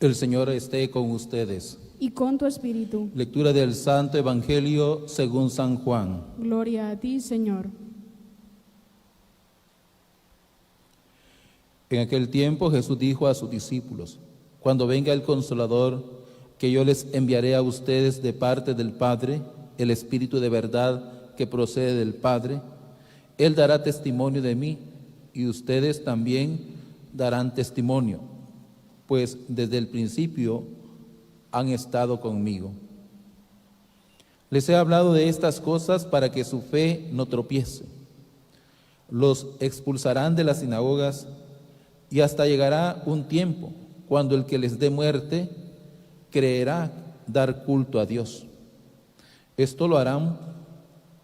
El Señor esté con ustedes. Y con tu espíritu. Lectura del Santo Evangelio según San Juan. Gloria a ti, Señor. En aquel tiempo Jesús dijo a sus discípulos: Cuando venga el Consolador, que yo les enviaré a ustedes de parte del Padre, el Espíritu de verdad que procede del Padre, Él dará testimonio de mí, y ustedes también darán testimonio, pues desde el principio han estado conmigo. Les he hablado de estas cosas para que su fe no tropiece. Los expulsarán de las sinagogas, y hasta llegará un tiempo cuando el que les dé muerte creerá dar culto a Dios. Esto lo harán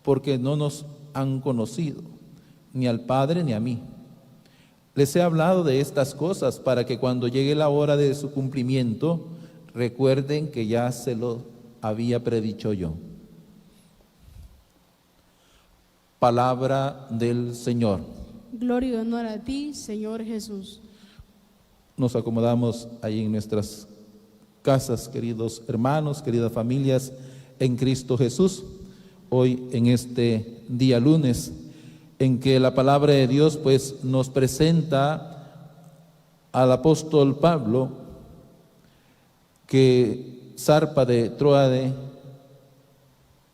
porque no nos han conocido, ni al Padre ni a mí. Les he hablado de estas cosas para que cuando llegue la hora de su cumplimiento, recuerden que ya se lo había predicho yo. Palabra del Señor. Gloria y honor a ti, Señor Jesús. Nos acomodamos ahí en nuestras casas, queridos hermanos, queridas familias, en Cristo Jesús. Hoy en este día lunes, en que la palabra de Dios pues nos presenta al apóstol Pablo, que zarpa de Tróade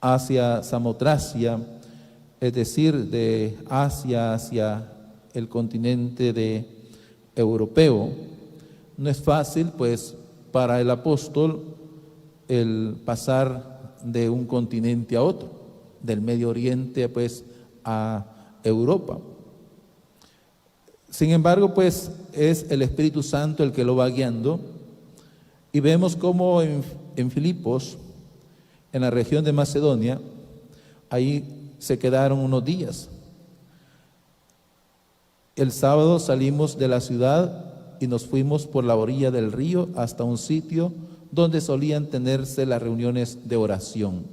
hacia Samotracia, es decir, de Asia hacia el continente europeo. No es fácil pues para el apóstol el pasar de un continente a otro, del Medio Oriente pues a Europa. Sin embargo, pues es el Espíritu Santo el que lo va guiando, y vemos cómo en Filipos, en la región de Macedonia, ahí se quedaron unos días. El sábado salimos de la ciudad y nos fuimos por la orilla del río hasta un sitio donde solían tenerse las reuniones de oración.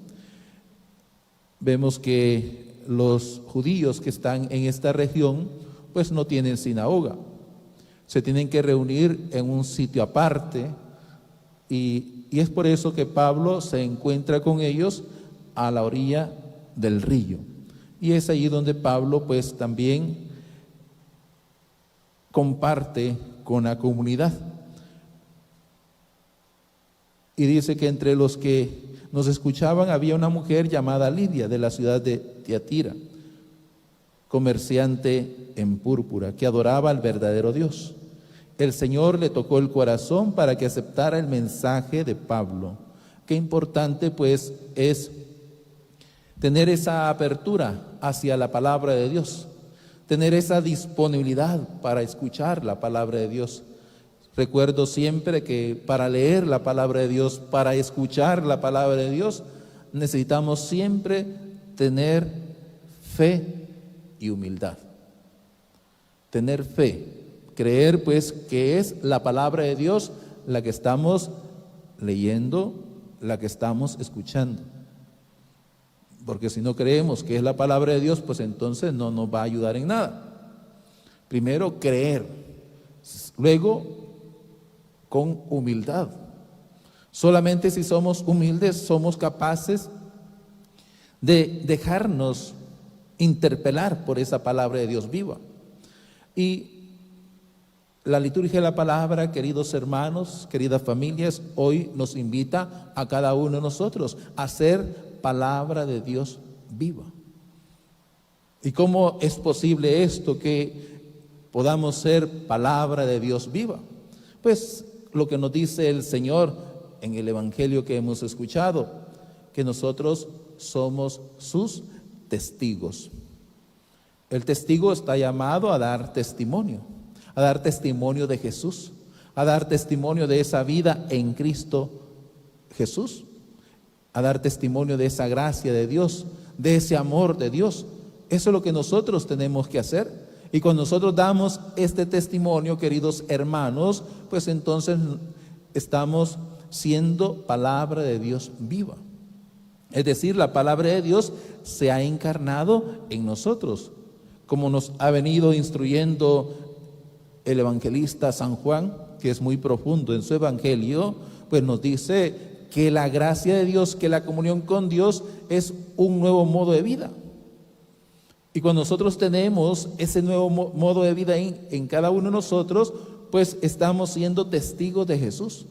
Vemos que los judíos que están en esta región pues no tienen sinagoga, se tienen que reunir en un sitio aparte, y es por eso que Pablo se encuentra con ellos a la orilla del río, y es allí donde Pablo pues también comparte con la comunidad. Y dice que entre los que nos escuchaban había una mujer llamada Lidia, de la ciudad de Tiatira, comerciante en púrpura, que adoraba al verdadero Dios. El Señor le tocó el corazón para que aceptara el mensaje de Pablo. Qué importante pues es tener esa apertura hacia la palabra de Dios, tener esa disponibilidad para escuchar la palabra de Dios. Recuerdo siempre que para leer la palabra de Dios, para escuchar la palabra de Dios, necesitamos siempre tener fe y humildad. Tener fe, creer pues que es la palabra de Dios la que estamos leyendo, la que estamos escuchando. Porque si no creemos que es la palabra de Dios, pues entonces no nos va a ayudar en nada. Primero creer, luego con humildad. Solamente si somos humildes somos capaces de dejarnos interpelar por esa palabra de Dios viva. Y la liturgia de la palabra, queridos hermanos, queridas familias, hoy nos invita a cada uno de nosotros a ser palabra de Dios viva. ¿Y cómo es posible esto, que podamos ser palabra de Dios viva? Pues lo que nos dice el Señor en el Evangelio que hemos escuchado, que nosotros somos sus testigos. El testigo está llamado a dar testimonio de Jesús, a dar testimonio de esa vida en Cristo Jesús, a dar testimonio de esa gracia de Dios, de ese amor de Dios. Eso es lo que nosotros tenemos que hacer. Y cuando nosotros damos este testimonio, queridos hermanos, pues entonces estamos siendo palabra de Dios viva. Es decir, la palabra de Dios se ha encarnado en nosotros, como nos ha venido instruyendo el evangelista San Juan, que es muy profundo en su evangelio, pues nos dice que la gracia de Dios, que la comunión con Dios es un nuevo modo de vida. Y cuando nosotros tenemos ese nuevo modo de vida en cada uno de nosotros, pues estamos siendo testigos de Jesús,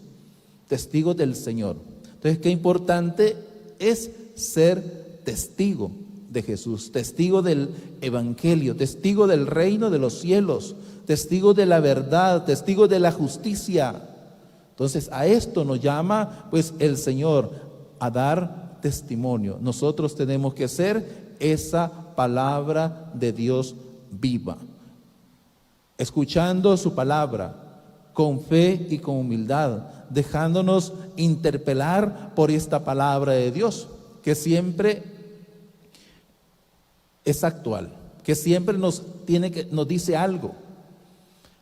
testigos del Señor. Entonces, qué importante es ser testigo de Jesús, testigo del evangelio, testigo del reino de los cielos, testigo de la verdad, testigo de la justicia. Entonces, a esto nos llama pues el Señor, a dar testimonio. Nosotros tenemos que ser esa palabra de Dios viva, escuchando su palabra con fe y con humildad, dejándonos interpelar por esta palabra de Dios, que siempre es actual, que siempre nos dice algo.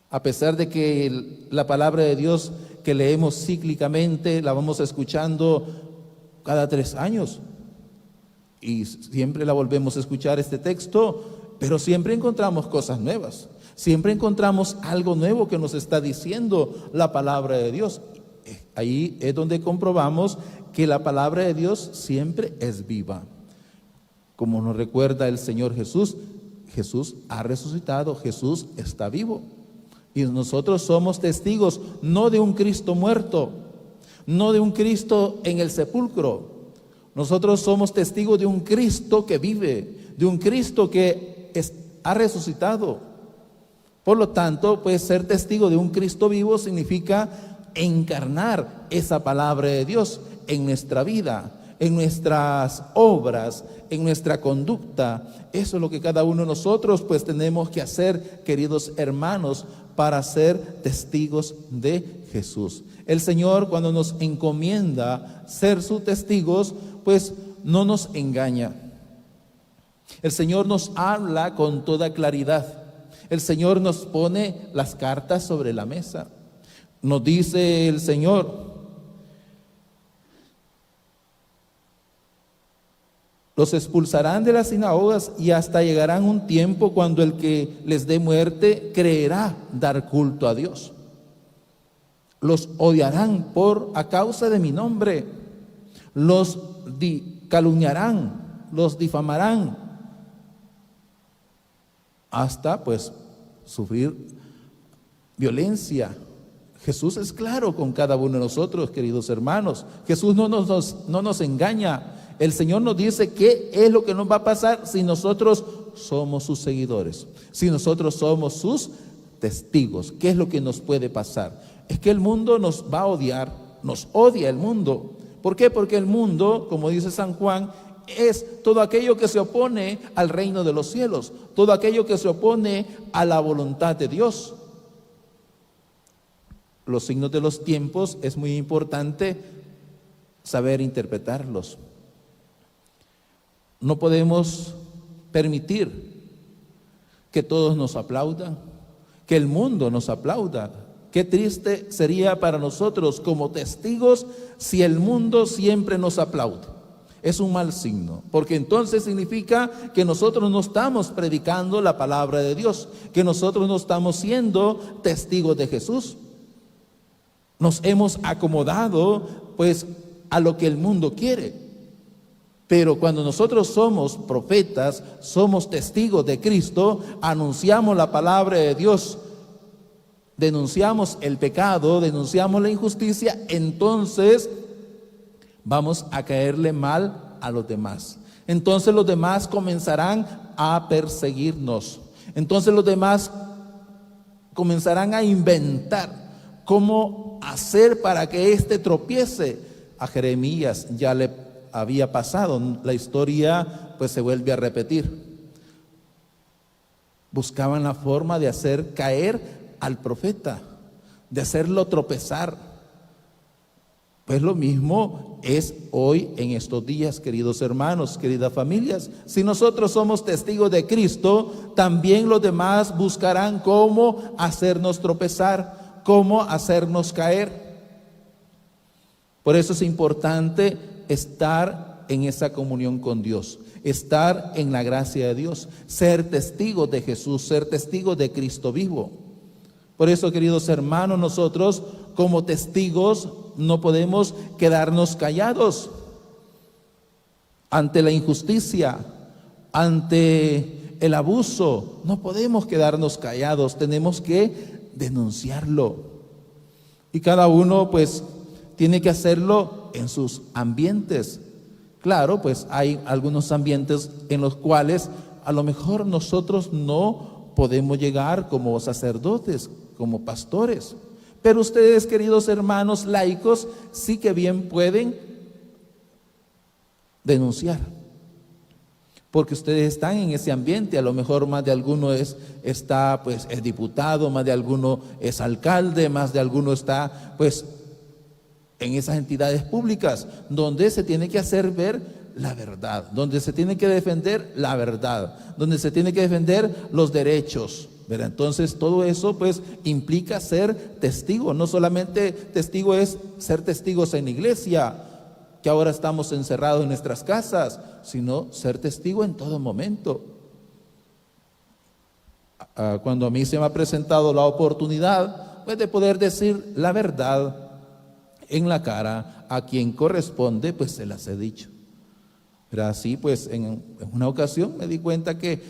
A pesar de que la palabra de Dios que leemos cíclicamente, la vamos escuchando cada 3 años, y siempre la volvemos a escuchar este texto, pero siempre encontramos cosas nuevas, siempre encontramos algo nuevo que nos está diciendo la palabra de Dios. Ahí es donde comprobamos que la palabra de Dios siempre es viva. Como nos recuerda el Señor Jesús, Jesús ha resucitado, Jesús está vivo. Y nosotros somos testigos no de un Cristo muerto, no de un Cristo en el sepulcro. Nosotros somos testigos de un Cristo que vive, de un Cristo que ha resucitado. Por lo tanto, pues ser testigo de un Cristo vivo significa encarnar esa palabra de Dios en nuestra vida, en nuestras obras, en nuestra conducta. Eso es lo que cada uno de nosotros pues tenemos que hacer, queridos hermanos, para ser testigos de Jesús. El Señor, cuando nos encomienda ser sus testigos, pues no nos engaña. El Señor nos habla con toda claridad. El Señor nos pone las cartas sobre la mesa. Nos dice el Señor: los expulsarán de las sinagogas y hasta llegarán un tiempo cuando el que les dé muerte creerá dar culto a Dios. Los odiarán a causa de mi nombre, los calumniarán, los difamarán, hasta pues sufrir violencia. Jesús es claro con cada uno de nosotros, queridos hermanos. Jesús no nos engaña. El Señor nos dice qué es lo que nos va a pasar si nosotros somos sus seguidores, si nosotros somos sus testigos. ¿Qué es lo que nos puede pasar? Es que el mundo nos va a odiar, nos odia el mundo. ¿Por qué? Porque el mundo, como dice San Juan, es todo aquello que se opone al reino de los cielos, todo aquello que se opone a la voluntad de Dios. Los signos de los tiempos es muy importante saber interpretarlos. No podemos permitir que todos nos aplaudan, que el mundo nos aplauda. Qué triste sería para nosotros como testigos si el mundo siempre nos aplaude. Es un mal signo, porque entonces significa que nosotros no estamos predicando la palabra de Dios, que nosotros no estamos siendo testigos de Jesús. Nos hemos acomodado pues a lo que el mundo quiere. Pero cuando nosotros somos profetas, somos testigos de Cristo, anunciamos la palabra de Dios, denunciamos el pecado, denunciamos la injusticia, entonces vamos a caerle mal a los demás. Entonces los demás comenzarán a perseguirnos. Entonces los demás comenzarán a inventar cómo hacer para que éste tropiece. A Jeremías ya le había pasado, la historia pues se vuelve a repetir. Buscaban la forma de hacer caer al profeta, de hacerlo tropezar. Pues lo mismo es hoy en estos días, queridos hermanos, queridas familias. Si nosotros somos testigos de Cristo, también los demás buscarán cómo hacernos tropezar, cómo hacernos caer. Por eso es importante estar en esa comunión con Dios, estar en la gracia de Dios, ser testigos de Jesús, ser testigos de Cristo vivo. Por eso, queridos hermanos, nosotros como testigos no podemos quedarnos callados ante la injusticia, ante el abuso. No podemos quedarnos callados, tenemos que denunciarlo. Y cada uno pues tiene que hacerlo en sus ambientes. Claro, pues hay algunos ambientes en los cuales a lo mejor nosotros no podemos llegar como sacerdotes, como pastores. Pero ustedes, queridos hermanos laicos, sí que bien pueden denunciar. Porque ustedes están en ese ambiente, a lo mejor más de alguno es diputado, más de alguno es alcalde, más de alguno está pues en esas entidades públicas, donde se tiene que hacer ver la verdad, donde se tiene que defender la verdad, donde se tiene que defender los derechos, ¿verdad? Entonces todo eso pues implica ser testigo. No solamente testigo es ser testigos en la iglesia, que ahora estamos encerrados en nuestras casas, sino ser testigo en todo momento. Cuando a mí se me ha presentado la oportunidad pues de poder decir la verdad en la cara a quien corresponde, pues se las he dicho. Pero así pues en una ocasión me di cuenta que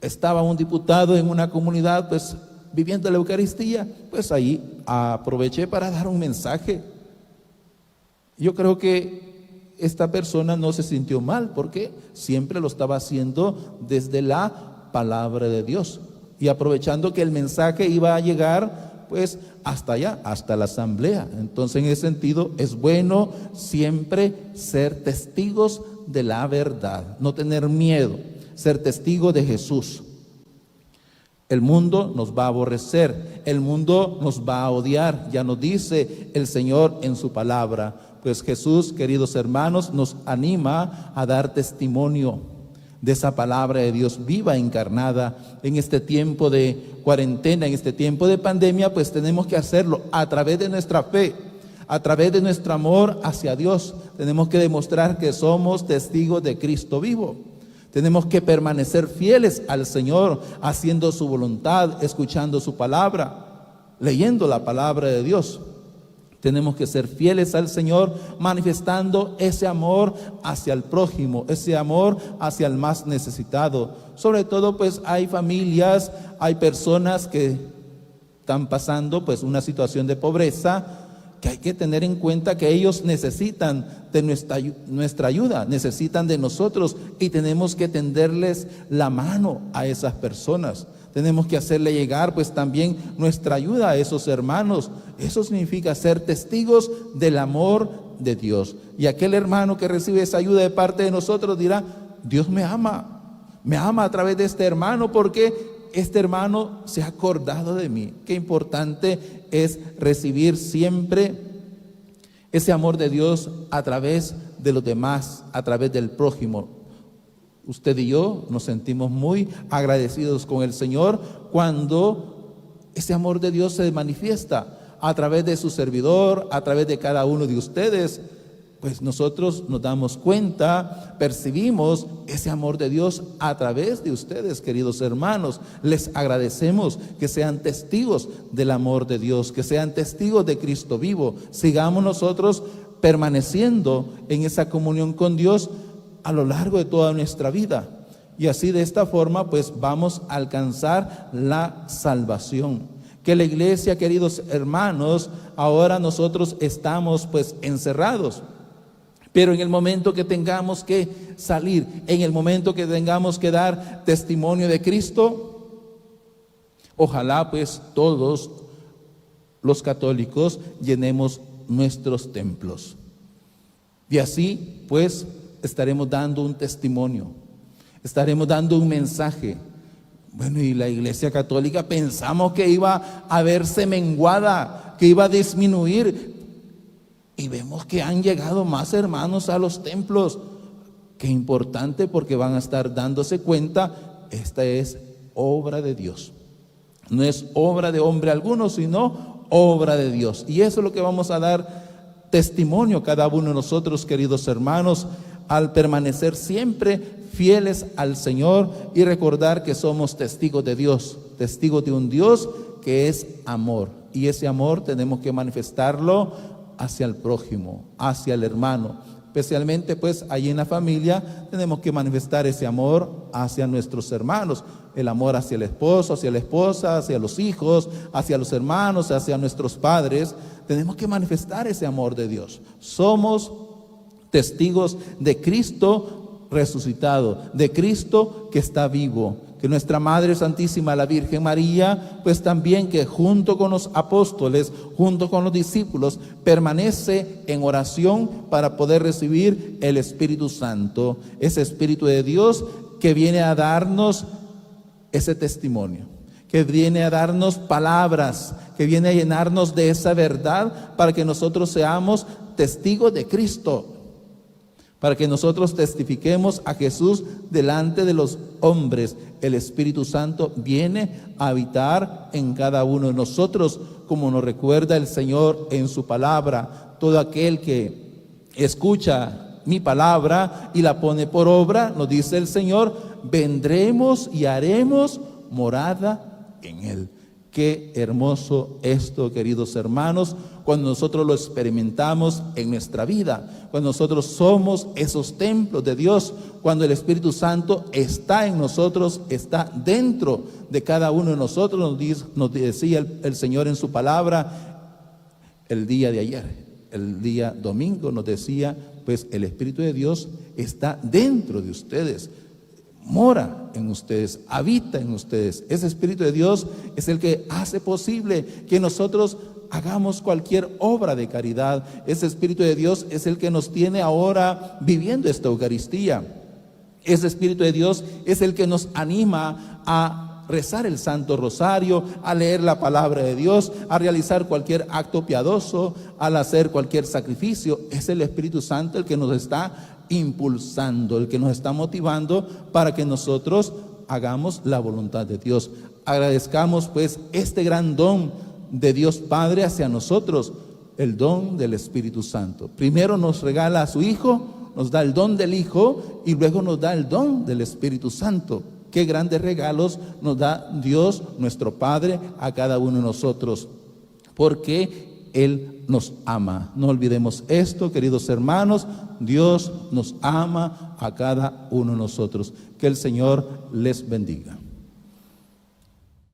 estaba un diputado en una comunidad pues viviendo la Eucaristía, pues ahí aproveché para dar un mensaje. Yo creo que esta persona no se sintió mal porque siempre lo estaba haciendo desde la palabra de Dios y aprovechando que el mensaje iba a llegar pues hasta allá, hasta la asamblea. Entonces en ese sentido es bueno siempre ser testigos de la verdad, no tener miedo, ser testigo de Jesús. El mundo nos va a aborrecer, el mundo nos va a odiar, ya nos dice el Señor en su palabra. Pues Jesús, queridos hermanos, nos anima a dar testimonio de esa palabra de Dios viva, encarnada. En este tiempo de cuarentena, en este tiempo de pandemia, pues tenemos que hacerlo a través de nuestra fe, a través de nuestro amor hacia Dios. Tenemos que demostrar que somos testigos de Cristo vivo. Tenemos que permanecer fieles al Señor, haciendo su voluntad, escuchando su palabra, leyendo la palabra de Dios. Tenemos que ser fieles al Señor, manifestando ese amor hacia el prójimo, ese amor hacia el más necesitado. Sobre todo pues hay familias, hay personas que están pasando pues una situación de pobreza, que hay que tener en cuenta que ellos necesitan de nuestra ayuda, necesitan de nosotros, y tenemos que tenderles la mano a esas personas. Tenemos que hacerle llegar pues también nuestra ayuda a esos hermanos. Eso significa ser testigos del amor de Dios. Y aquel hermano que recibe esa ayuda de parte de nosotros dirá: Dios me ama a través de este hermano, porque este hermano se ha acordado de mí. Qué importante es recibir siempre ese amor de Dios a través de los demás, a través del prójimo. Usted y yo nos sentimos muy agradecidos con el Señor cuando ese amor de Dios se manifiesta a través de su servidor, a través de cada uno de ustedes. Pues nosotros nos damos cuenta, percibimos ese amor de Dios a través de ustedes, queridos hermanos. Les agradecemos que sean testigos del amor de Dios, que sean testigos de Cristo vivo. Sigamos nosotros permaneciendo en esa comunión con Dios a lo largo de toda nuestra vida. Y así, de esta forma, pues vamos a alcanzar la salvación. Que la iglesia, queridos hermanos, ahora nosotros estamos pues encerrados. Pero en el momento que tengamos que salir, en el momento que tengamos que dar testimonio de Cristo, ojalá pues todos los católicos llenemos nuestros templos. Y así pues estaremos dando un testimonio, estaremos dando un mensaje. Bueno, y la Iglesia Católica pensamos que iba a verse menguada, que iba a disminuir. Y vemos que han llegado más hermanos a los templos. Qué importante, porque van a estar dándose cuenta, esta es obra de Dios. No es obra de hombre alguno, sino obra de Dios. Y eso es lo que vamos a dar testimonio cada uno de nosotros, queridos hermanos, al permanecer siempre fieles al Señor y recordar que somos testigos de Dios, testigos de un Dios porque es amor. Y ese amor tenemos que manifestarlo hacia el prójimo, hacia el hermano. Especialmente pues allí en la familia tenemos que manifestar ese amor hacia nuestros hermanos. El amor hacia el esposo, hacia la esposa, hacia los hijos, hacia los hermanos, hacia nuestros padres. Tenemos que manifestar ese amor de Dios. Somos testigos de Cristo resucitado, de Cristo que está vivo. Que nuestra Madre Santísima, la Virgen María, pues también que junto con los apóstoles, junto con los discípulos, permanece en oración para poder recibir el Espíritu Santo, ese Espíritu de Dios que viene a darnos ese testimonio, que viene a darnos palabras, que viene a llenarnos de esa verdad para que nosotros seamos testigos de Cristo, para que nosotros testifiquemos a Jesús delante de los hombres. El Espíritu Santo viene a habitar en cada uno de nosotros, como nos recuerda el Señor en su palabra. Todo aquel que escucha mi palabra y la pone por obra, nos dice el Señor, vendremos y haremos morada en él. Qué hermoso esto, queridos hermanos, cuando nosotros lo experimentamos en nuestra vida, cuando nosotros somos esos templos de Dios, cuando el Espíritu Santo está en nosotros, está dentro de cada uno de nosotros. Nos decía el Señor en su palabra el día de ayer, el día domingo, nos decía, pues el Espíritu de Dios está dentro de ustedes. Mora en ustedes, habita en ustedes. Ese Espíritu de Dios es el que hace posible que nosotros hagamos cualquier obra de caridad. Ese Espíritu de Dios es el que nos tiene ahora viviendo esta Eucaristía. Ese Espíritu de Dios es el que nos anima a rezar el Santo Rosario, a leer la palabra de Dios, a realizar cualquier acto piadoso, al hacer cualquier sacrificio. Es el Espíritu Santo el que nos está impulsando, el que nos está motivando para que nosotros hagamos la voluntad de Dios. Agradezcamos pues este gran don de Dios Padre hacia nosotros, el don del Espíritu Santo. Primero nos regala a su Hijo, nos da el don del Hijo y luego nos da el don del Espíritu Santo. Qué grandes regalos nos da Dios, nuestro Padre, a cada uno de nosotros, porque Él nos ama. No olvidemos esto, queridos hermanos, Dios nos ama a cada uno de nosotros. Que el Señor les bendiga.